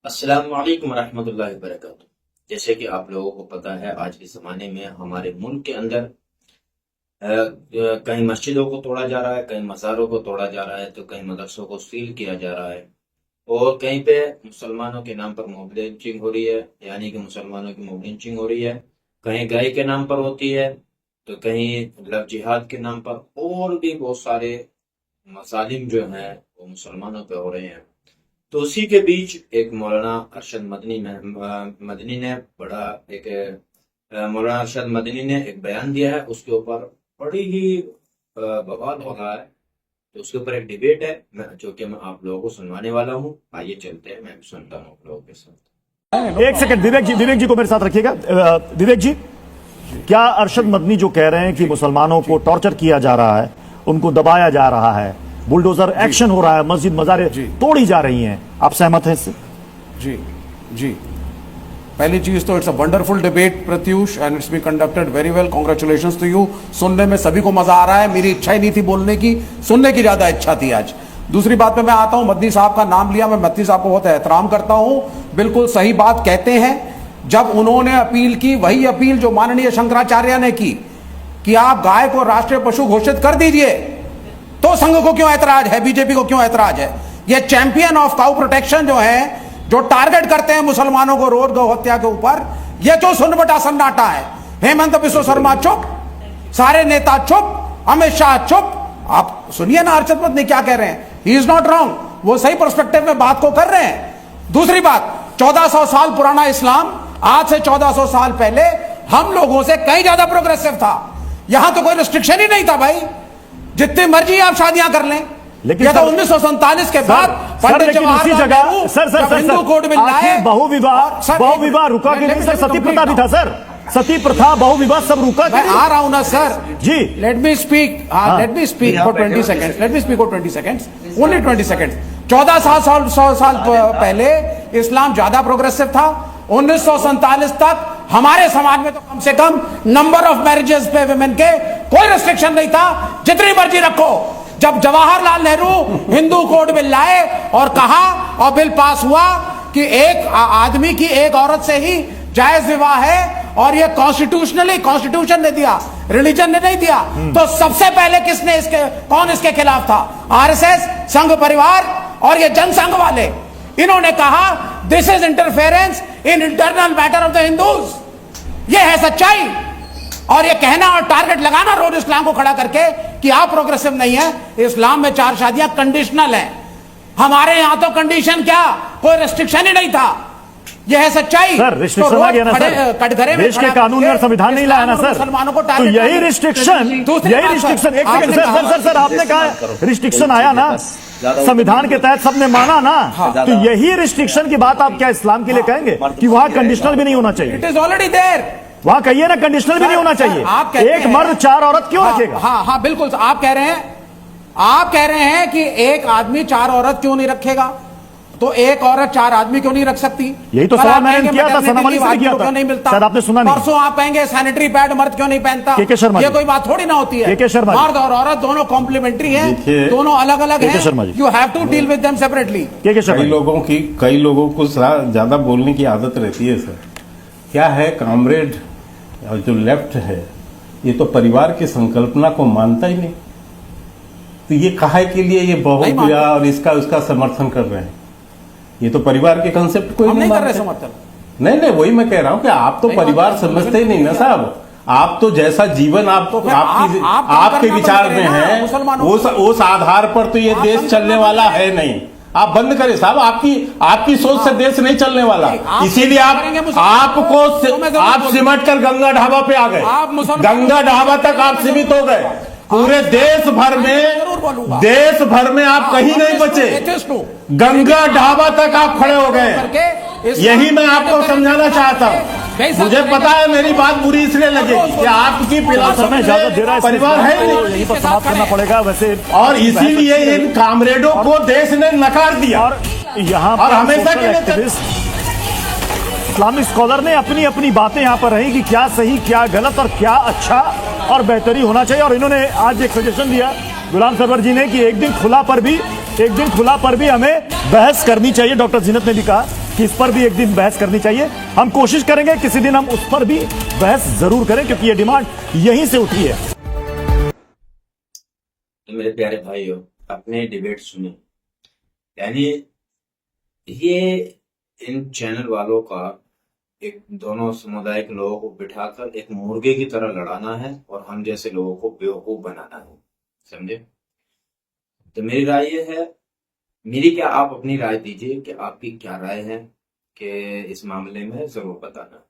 अस्सलाम वालेकुम रहमतुल्लाहि व बरकातुहू। जैसे कि आप लोगों को पता है, आज के ज़माने में हमारे मुल्क के अंदर कहीं मस्जिदों को तोड़ा जा रहा है, कहीं मज़ारों को तोड़ा जा रहा है, तो कहीं मदरसों को सील किया जा रहा है और कहीं पे मुसलमानों के नाम पर मॉब लिंचिंग हो रही है, यानी कि मुसलमानों की मॉब लिंचिंग हो रही है। कहीं गाय के नाम पर होती है, तो कहीं लव जिहाद के नाम पर, और भी बहुत सारे मसालिम जो हैं वो मुसलमानों पे हो रहे हैं। तो उसी के बीच एक मौलाना अरशद मदनी ने बड़ा एक मौलाना अरशद मदनी ने एक बयान दिया है, उसके ऊपर बड़ी ही बवाल हो रहा है। तो उसके ऊपर एक डिबेट है जो कि मैं आप लोगों को सुनवाने वाला हूँ। आइए चलते हैं, मैं भी सुनता हूँ आप लोगों के साथ। एक सेकंड, विवेक जी को मेरे साथ रखिएगा। विवेक जी, क्या अरशद मदनी जो कह रहे हैं कि मुसलमानों को टॉर्चर किया जा रहा है, उनको दबाया जा रहा है, बुलडोजर एक्शन हो रहा है, मस्जिद मज़ारें तोड़ी जा रही हैं, आप सहमत हैं इससे? जी जी, पहली चीज तो it's a wonderful debate Pratyush, and it's been conducted very well. Congratulations to you. सुनने में सभी को मजा आ रहा है। मेरी इच्छा ही नहीं थी बोलने की, सुनने की ज्यादा इच्छा थी आज। दूसरी बात पे मैं आता हूं, मदनी साहब का नाम लिया, मैं मदनी साहब को बहुत एहतराम करता हूं, बिल्कुल सही बात कहते हैं। जब उन्होंने अपील की, वही अपील जो माननीय शंकराचार्य ने की कि आप गाय को राष्ट्रीय पशु घोषित कर दीजिए, तो संघ को क्यों ऐतराज है, बीजेपी को क्यों ऐतराज है? ये चैंपियन ऑफ काउ प्रोटेक्शन जो है, जो टारगेट करते हैं मुसलमानों को रोज गौ हत्या के ऊपर, ये जो सुनबटा सन्नाटा है। हेमंत बिस्व शर्मा चुप, सारे नेता चुप, अमित शाह चुप। आप सुनिए ना अरशद मदनी क्या कह रहे हैं। ही इज नॉट रॉन्ग, वो सही पर्सपेक्टिव में बात को कर रहे हैं। दूसरी बात, 1400 साल पुराना इस्लाम आज से 1400 साल पहले हम लोगों से कहीं ज्यादा प्रोग्रेसिव था। यहां तो कोई रिस्ट्रिक्शन ही नहीं था भाई, जितनी मर्जी आप शादियां कर लें। लेकिन ये तो 1947 के बाद पंडित जवाहरलाल नेहरू जब हिंदू कोड में लाए, बहुविवाह रुका कि नहीं सर? सती प्रथा भी था सर, सती प्रथा, बहुविवाह सब रुका। मैं आ रहा हूं ना sir ji, let me speak for 20 seconds, let me speak for 20 seconds, only 20 seconds. 1400 साल पहले इस्लाम ज्यादा प्रोग्रेसिव था। 1947 तक हमारे समाज में तो कम से कम नंबर ऑफ मैरिजेस पे विमेन के कोई रिस्ट्रिक्शन नहीं था, जितनी मर्जी रखो। जब जवाहरलाल नेहरू हिंदू कोड बिल लाए और कहा और बिल पास हुआ कि एक आदमी की एक औरत से ही जायज विवाह है, और ये कॉन्स्टिट्यूशनली, कॉन्स्टिट्यूशन ने दिया, रिलीजन ने नहीं दिया, तो सबसे पहले कौन इसके खिलाफ था? आरएसएस, संघ परिवार और ये जनसंघ वाले। इन्होंने कहा this is interference in internal matter of the Hindus. ये है सच्चाई। और ये कहना और टारगेट लगाना रोज इस्लाम को खड़ा करके कि आप प्रोग्रेसिव नहीं है। इस्लाम में 4 शादियां कंडीशनल है, हमारे यहां तो कंडीशन क्या, कोई रेस्ट्रिक्शन ही नहीं था। यह है सच्चाई। सर रिस्ट्रिक्शन आ गया ना सर, कटघरे में देश के कानून और संविधान नहीं लाया ना सर, मुसलमानों को तो यही रिस्ट्रिक्शन, एक सेकंड सर, आपने कहा रिस्ट्रिक्शन आया ना, संविधान के तहत सबने माना ना, तो यही रिस्ट्रिक्शन की बात आप क्या इस्लाम के लिए कहेंगे कि वहां कंडीशनल भी नहीं होना चाहिए? It is already there. वहां कहिए ना कंडीशनल भी नहीं होना चाहिए। एक मर्द 4 औरत क्यों रखेगा? हाँ बिल्कुल, आप कह रहे हैं कि एक आदमी 4 औरत क्यों नहीं रखेगा, तो एक औरत 4 आदमी क्यों नहीं रख सकती? यही तो सवाल मैंने किया था, सना वाली से किया था। क्यों नहीं मिलता? सर आपने सुना नहीं। परसों आप कहेंगे सैनिटरी पैड मर्द क्यों नहीं पहनता? के शर्मा, ये कोई बात थोड़ी ना होती है। मर्द और औरत दोनों कॉम्प्लीमेंटरी हैं, दोनों अलग अलग हैं। You have to deal with them separately. कई लोगों को ज्यादा बोलने की आदत रहती है सर। क्या है, कामरेड जो लेफ्ट है, ये तो परिवार की संकल्पना को मानता ही नहीं। तो ये काहे के लिए ये बहुविवाह और इसका उसका समर्थन कर रहे हैं? ये तो परिवार के कंसेप्ट को नहीं कर रहे समर्थन। नहीं, वही मैं कह रहा हूं कि आप तो परिवार समझते ही नहीं ना साहब। आप तो जैसा जीवन आपके विचार में है, उस आधार पर तो ये देश चलने वाला है नहीं। आप बंद करें साहब, आपकी सोच से देश नहीं चलने वाला। इसीलिए आप सिमट कर गंगा ढाबा पे आ गए, गंगा ढाबा तक आप सीमित हो गए। पूरे देश भर में आप कहीं नहीं बचे, गंगा ढाबा तक आप खड़े हो गए। यही मैं आपको समझाना चाहता हूँ। मुझे पता है मेरी बात बुरी इसलिए लगेगी कि आपकी फिलॉसफी में परिवार है नहीं, समाप्त करना पड़ेगा वैसे, और इसीलिए इन कामरेडों को देश ने नकार दिया। और यहाँ पर हमेशा के लिए इस्लामिक स्कॉलर ने अपनी अपनी बातें यहाँ पर रही कि क्या सही, क्या गलत और क्या अच्छा और बेहतरी होना चाहिए। और इन्होंने आज एक सजेशन दिया गुलाम सरवर जी ने कि एक दिन खुला पर भी हमें बहस करनी चाहिए। डॉक्टर जीनत ने भी कहा कि इस पर भी एक दिन बहस करनी चाहिए। हम कोशिश करेंगे किसी दिन हम उस पर भी बहस जरूर करें, क्योंकि ये डिमांड यहीं से उठी है। तो मेरे प्यारे भाइयों, अपने डिबेट सुने। यानी ये इन चैनल वालों का एक दोनों समुदाय के लोगों को बिठाकर एक मुर्गे की तरह लड़ाना है और हम जैसे लोगों को बेवकूफ बनाना है, समझे। तो मेरी राय ये है, मेरी क्या, आप अपनी राय दीजिए कि आपकी क्या राय है, कि इस मामले में जरूर बताना।